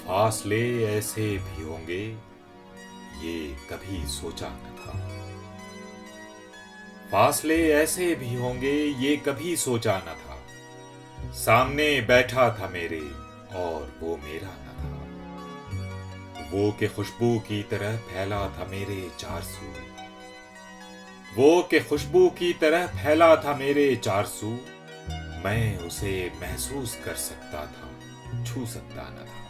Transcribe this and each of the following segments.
फासले ऐसे भी होंगे, ये कभी सोचा न था। फासले ऐसे भी होंगे, ये कभी सोचा न था। सामने बैठा था मेरे और वो मेरा न था। वो के खुशबू की तरह फैला था मेरे चार सू। वो के खुशबू की तरह फैला था मेरे चार सू। मैं उसे महसूस कर सकता था, छू सकता न था।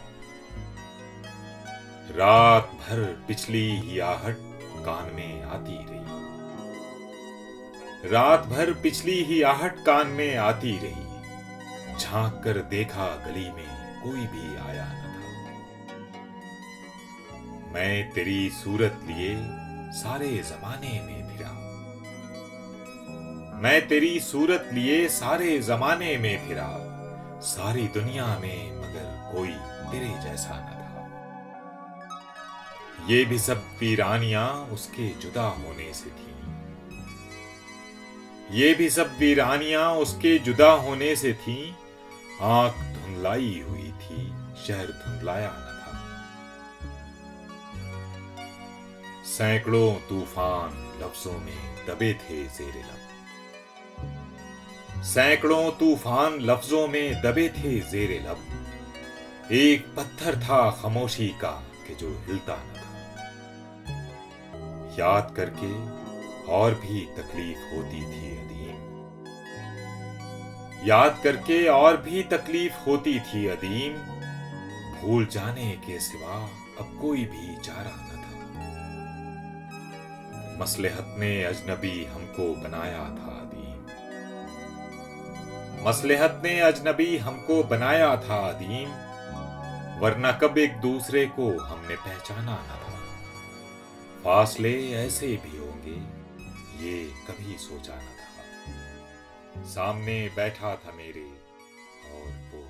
रात भर पिछली ही आहट कान में आती रही। रात भर पिछली ही आहट कान में आती रही। झांक कर देखा गली में कोई भी आया न था। मैं तेरी सूरत लिए सारे जमाने में फिरा। मैं तेरी सूरत लिए सारे जमाने में फिरा। सारी दुनिया में मगर कोई तेरे जैसा न था। ये भी सब वीरानियां उसके जुदा होने से थी। ये भी सब वीरानियां उसके जुदा होने से थी। आंख धुंधलाई हुई थी, शहर धुंधलाया न था। सैकड़ों तूफान लफ्जों में दबे थे जेरे लब। सैकड़ों तूफान लफ्जों में दबे थे जेरे लब। एक पत्थर था खामोशी का कि जो हिलता न था। याद करके और भी तकलीफ होती थी अदीम। याद करके और भी तकलीफ होती थी अदीम। भूल जाने के सिवा अब कोई भी चारा न था। मसलहत ने अजनबी हमको बनाया था अदीम। मसलहत ने अजनबी हमको बनाया था अदीम। वरना कब एक दूसरे को हमने पहचाना न था। फासले ऐसे भी होंगे, ये कभी सोचा न था। सामने बैठा था मेरे और वो